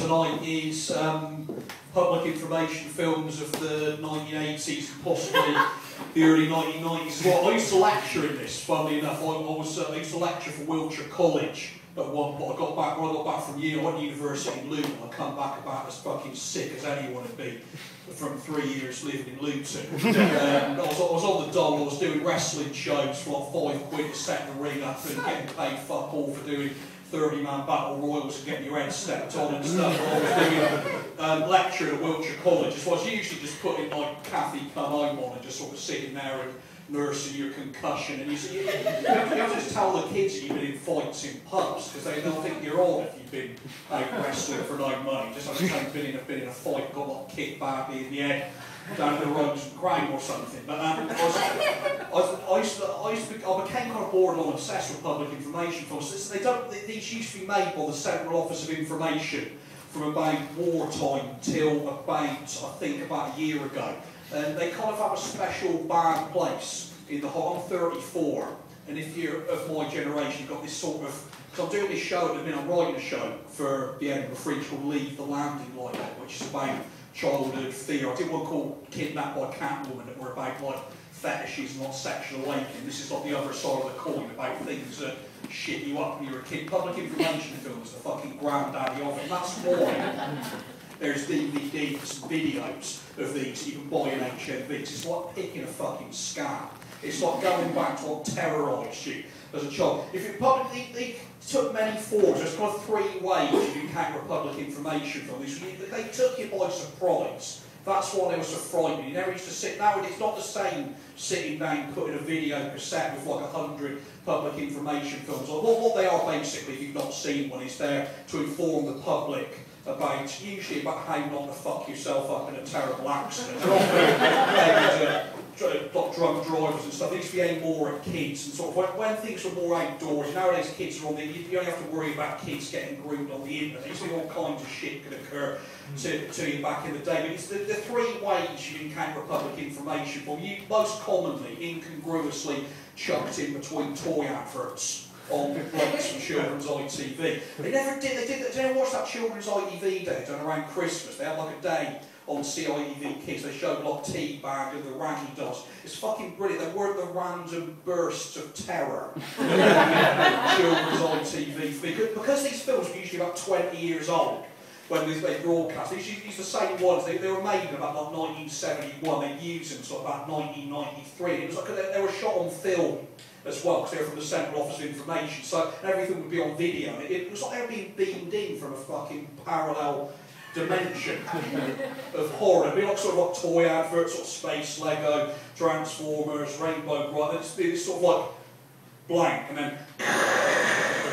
tonight is public information films of the 1980s and possibly the early 1990s. Well, I used to lecture in this, funnily enough. I used to lecture for Wiltshire College at one point. When I got back from uni, I went to university in Luton. I come back about as fucking sick as anyone would be from 3 years living in Luton. I was on the dole. I was doing wrestling shows for like £5 to set the ring up and getting paid fuck all for doing 30-man battle royals and getting your head stepped on and stuff. I was doing lecture at Wiltshire College. So I was usually just putting like Kathy Come Home on and just sort of sitting there and nursing your concussion. And you have to just tell the kids that you've been in fights in pubs because they don't think you're on if you've been out wrestling for no money. Just like you've been in a fight, got like kicked badly in the head down the Rose and Crown or something. But I became kind of borderline obsessed with public information films. These used to be made by the Central Office of Information from about wartime till about, I think, about a year ago. And they kind of have a special bad place in the whole. I'm 34, and if you're of my generation, you've got this sort of. Because I'm doing this show at the minute, I'm writing a show for the Edinburgh Fringe called Leave the Landing Like That, which is about childhood fear. I did one called Kidnapped by Catwoman that were about like fetishes and not sexual awakening. This is like the other side of the coin about things that shit you up when you're a kid. Public information films, the fucking granddaddy of it. And that's why there's DVDs and videos of these you can buy in HMVs. It's like picking a fucking scab. It's like going back to what terrorised you as a child. If you they took many forms. There's kind of 3 ways you encounter public information from this. They took you by surprise. That's why they were so frightening. You never used to sit. Now it's not the same sitting down, putting a video cassette with like 100 public information films. What they are basically, if you've not seen one, is there to inform the public about, usually about how not to fuck yourself up in a terrible accident. They're often drunk drivers and stuff. They used to be aimed more at kids and sort of when things were more outdoors. Nowadays kids are on the, you only have to worry about kids getting groomed on the internet. You see all kinds of shit could occur to you back in the day. But it's the 3 ways you encounter public information from. You most commonly, incongruously, chucked in between toy adverts on breaks from children's ITV. They never did. Did you ever watch that children's ITV day done around Christmas? They had like a day on CITV Kids. They showed like Teabag and the Raggy Dolls. It's fucking brilliant. They weren't the random bursts of terror children's ITV. Because these films were usually about 20 years old when they broadcast. These the same ones. They were made in about like 1971. They used them sort of about 1993. It was like they were shot on film as well, because they were from the Central Office of Information, so everything would be on video. It was like they were being beamed in from a fucking parallel dimension of horror. It'd be like sort of like toy adverts, sort of Space Lego, Transformers, Rainbow Bright. It'd just be this sort of like blank, and then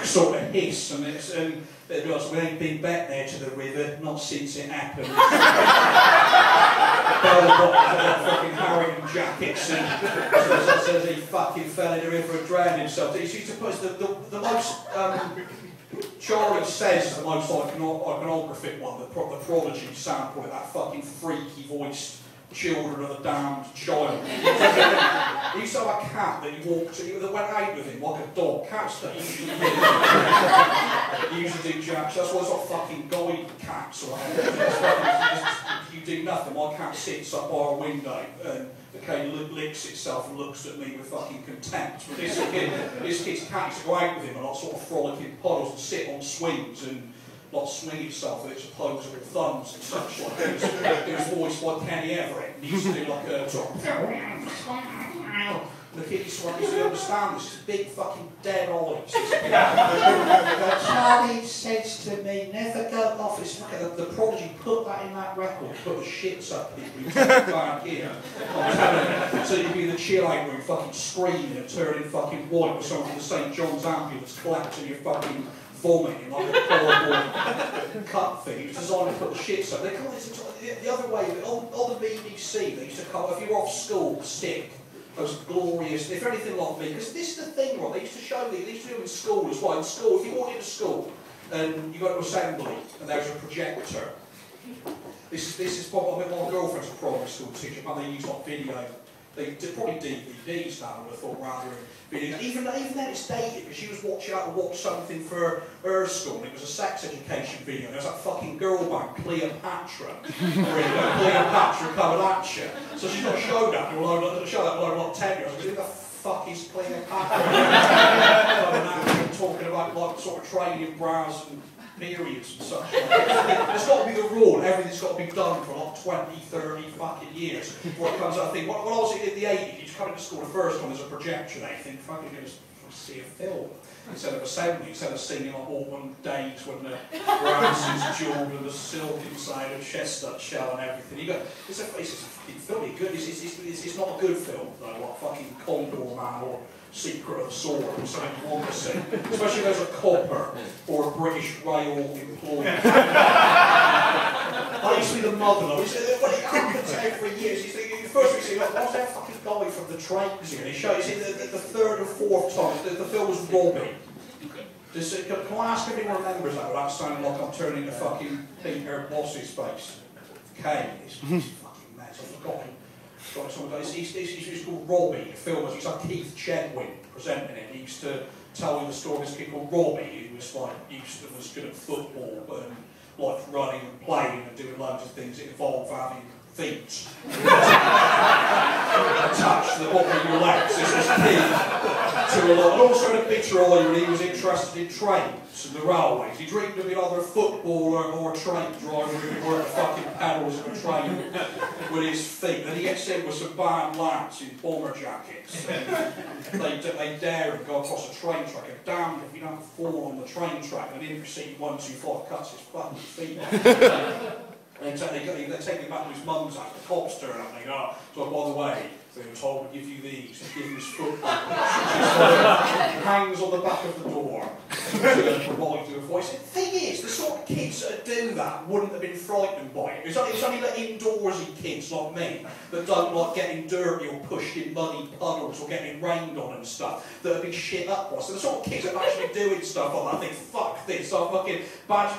sort of hiss, and they'd be like, we ain't been back there to the river, not since it happened. Bell bottles, fucking Harrington jackets, and says he fucking fell in the river and drowned himself. He used to put the most. Charlie Says the most iconographic one, the Prodigy sample with that fucking freaky voiced Children of the Damned Child. He used to have a cat that he walked to, that went out with him like a dog. Cats that usually do jacks. That's why it's not fucking guide cats or whatever. You do nothing. My cat sits up by a window and occasionally licks itself and looks at me with fucking contempt. But this kid's cat used to go out with him and like sort of frolic in puddles and sit on swings and like swing itself with its opposable thumbs and such like. It was voiced by Kenny Everett. He used to do like a sort of. The kid used to understand this. It's big fucking dead eyes. Charlie says to me, never go off. It's like the Prodigy put that in that record, put the shits up people. You take it back here. So you'd be in the chill out room fucking screaming and turning fucking white with someone from the St. John's ambulance collecting your fucking vomiting like a cardboard cut thing. He was designed to put the shits up. They call it the other way. On the BBC, they used to come, if you were off school, sick, those glorious, if you're anything like me, because this is the thing, right, they used to show me, they used to do them in school as well. In school, if you walk into school and you go to assembly and there's a projector, this is probably, my girlfriend's a primary school teacher, but they use like video They did probably DVDs now, I would have thought, rather than videos. Even then it's dated, because she was out to watch something for her school, and it was a sex education video. There was that fucking girl band, Cleopatra. Cleopatra coming at you. So she's got to show that to a load of 10-year-olds. Who the fuck is Cleopatra? Talking about like sort of training bras and periods and such. It's got to be the rule. Everything's got to be done for like 20, 30 fucking years before it comes out. I think when I was in the 80s, you come into school the first time there's a projector there, you think, fucking going to see a film. Instead of assembly, instead of singing like autumn days when the grass is jewelled and the silk inside a chestnut shell and everything. It's a fucking film. It's not a good film though, like fucking Condor Man or Secret of the Sword or something you want to see. Especially if there's a copper or a British Rail employee. I used to be the mother though. When it happens every year, first we see, like, what's that fucking guy from the trains here? And he shows you the third or fourth time, the film was Robbie. Can I ask if anyone remembers that without sounding like I'm turning the fucking Peter Boss's face? Kane, it's fucking mess, I've forgotten. He's called Robbie, the film was, he's like Keith Chedwin presenting it. He used to tell you the story of this kid called Robbie, who was like, was good at football, but like running and playing and doing loads of things that involve having feet. Attach the bottom of your legs is his key to a lot. And also in a picture of when he was interested in trains and the railways. He dreamed of being either a footballer or a train driver who would work the fucking pedals of a train with his feet. And he gets in with some bad lads in bomber jackets. And they dare him go across a train track. And damned if you don't fall on the train track. And in proceed 1, 2, 5 cuts his fucking feet off. And they take him back to his mum's house, the cops turn up and they go, oh, so by the way, they were told to give you these, to give him his football. Hangs on the back of the door to provide you a voice. The thing is, the sort of kids that do that wouldn't have been frightened by it. It's only the indoorsy kids like me that don't like getting dirty or pushed in muddy puddles or getting rained on and stuff that have been shit up by. So the sort of kids that are actually doing stuff like that, I think, fuck this, so fucking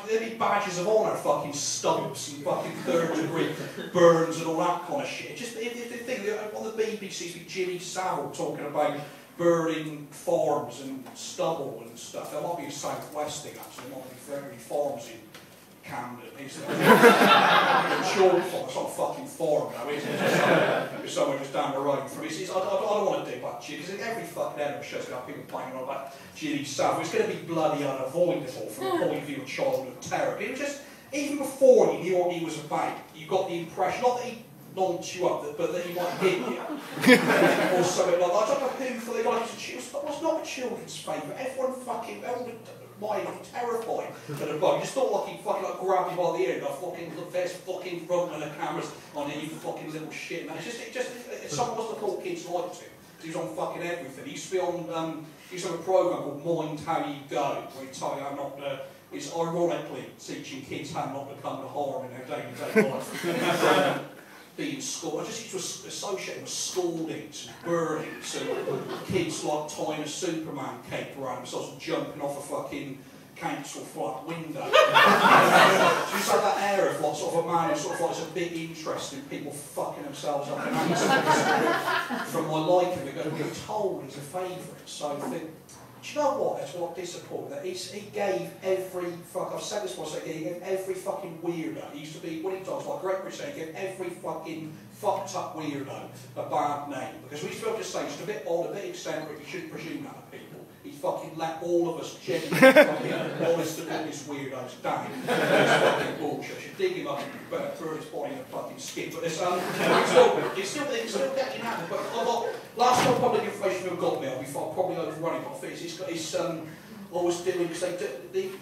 there'd be badges of honour, fucking stumps and fucking third-degree burns and all that kind of shit. Just the thing on the BBC, Jimmy Savile talking about burning farms and stubble and stuff. There might be a South-West thing actually, there might be very farms in Camden, isn't there? Short farm, it's not a fucking farm now, is it? It's somewhere just down the road from it. I don't want to do that shit, because every fucking Edinburgh show's got people playing on about Jimmy Savile. It's going to be bloody unavoidable from the point of view of childhood terror. It was just, even before you knew what he was about, you got the impression, not that he nonce you up, but that he might hit you. Or something like that. I don't know who for the guy it's not a children's favourite. Everyone mildly terrifying at the bug. You just thought like he'd fucking like grab you by the ear and go fucking look, there's fucking front of the cameras on you fucking little shit, man. Someone must have thought kids liked him. He was on fucking everything. He used to be on he used to have a programme called Mind How You Go, where he'd tell you how not to. It's ironically teaching kids how not to come to harm in their day-to-day life. Being school, I just used to associate with scoldings and burnings and kids like tying a Superman cape around themselves and jumping off a fucking council flat window. She just had that air of like, sort of a man who sort of like has a big interest in people fucking themselves up in accidents. From my liking, they're going to be told he's a favourite. So I think, do you know what? That's what disappointed. That he gave every I've said this once, he gave every fucking weirdo. He used to be, when he died, like Gregory said, he gave every fucking fucked up weirdo a bad name. Because we used to be able to say, just a bit odd, a bit eccentric, you shouldn't presume that of people. He fucking let all of us genuinely fucking honest to goodness weirdos down. It's fucking bullshit. You dig him up and burn his body in a fucking skin. But it's still getting at it. But last time public information we've got me, I'll probably overrunning it. It's always doing, because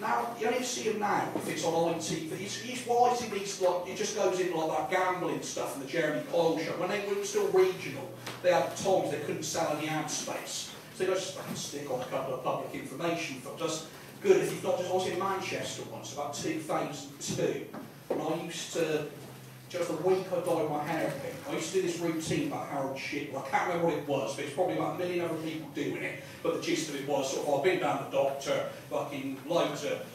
now you only see him now if it's on ITV. He's wising these, like, it just goes in like that gambling stuff and the Jeremy Kyle show. When they were still regional, they had times they couldn't sell any ad space. So they just stick on a couple of public information for just good. If you've not just, I was in Manchester once, about 2002, and I used to, just the week I dyed my hair pink, I used to do this routine about Harold shit. Well, I can't remember what it was, but it's probably about a million other people doing it. But the gist of it was sort of, I've been down the doctor, fucking loads of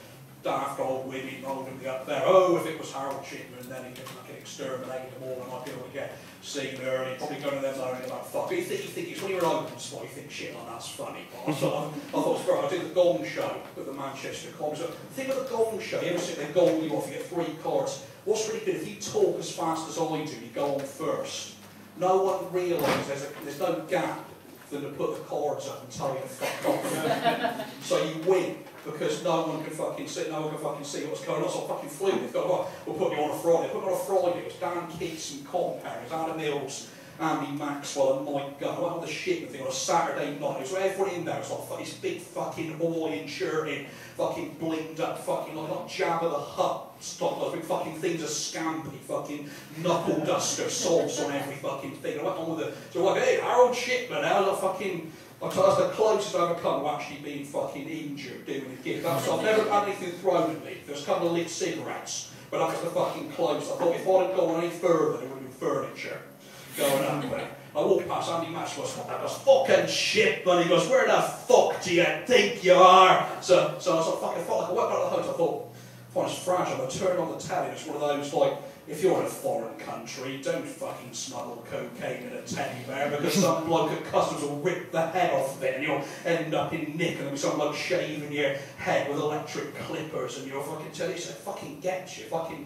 daft old women rolling up there. Oh, if it was Harold Shipman, then he could fucking exterminate them all, and I'd be able to get seen her, and he'd probably go to them moaning about fuck. You think it's when you're an open spot, you think shit like that's funny. But I thought it was great. I did the Gong Show with the Manchester Comics. The thing with the Gong Show, you ever sit there gong you off, you get 3 cards. What's really good, if you talk as fast as I do, you go on first. No one realises there's no gap for them to put the cards up and tell you to fuck off. So you win. Because no one can fucking see what's going on. So I fucking flew. They've got, we'll put you on a Friday. Put me on a Friday. It was Dan Keats and Compound. It was Adam Mills, Andy Maxwell and Mike Gunn. I went on the shit thing on a Saturday night. It was everyone in there. It was like this big fucking Hawaiian shirted, fucking blinged up, fucking like not Jabba the Hutt stock, those big fucking things of scampi, fucking knuckle duster salts on every fucking thing. I went on with it. So like, hey, Harold Shipman, how's that fucking. That's the closest I've ever come to actually being fucking injured doing a gig. So I've never had anything thrown at me. There's a couple of lit cigarettes, but that's the fucking closest. I thought if I'd have gone any further, there would have been furniture going up there. I walked past Andy Maxwell, that was fucking shit, man. He goes, where the fuck do you think you are? So I was like, fucking fuck. I went back to the hotel, I thought, it's fragile. I turned on the telly, it's one of those, like, if you're in a foreign country, don't fucking smuggle cocaine in a teddy bear because some bloke at customs will rip the head off of it and you'll end up in nick and there'll be some bloke shaving your head with electric clippers and you'll fucking tell you, so fucking get you, fucking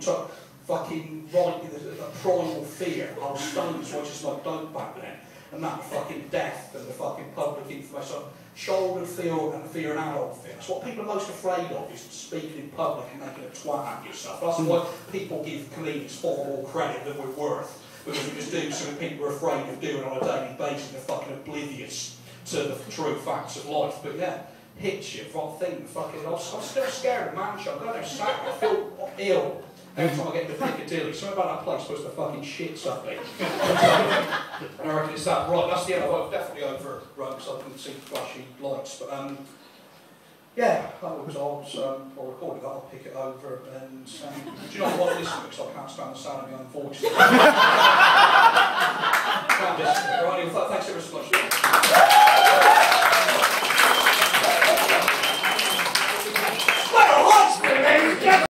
right in the primal fear. I was stoned, so I just like dope back then. And that fucking death and the fucking public information. Shoulder fear and an adult fear. That's what people are most afraid of, is speaking in public and making a twat at yourself. That's why people give comedians far more credit than we're worth. Because we just do something people are afraid of doing on a daily basis and they're fucking oblivious to the true facts of life. But yeah, hits you, fucking, I'm still scared of Manchester. I'm going there Saturday, I feel ill. Every time I get into Piccadilly, something about that place supposed to fucking shit something. And I reckon it's that, right, that's the end. I've definitely overrun because I couldn't see flashy lights. But yeah, that was I'll record it, I'll pick it over. And do you know what, listen, because I can't stand the sound of my own voice.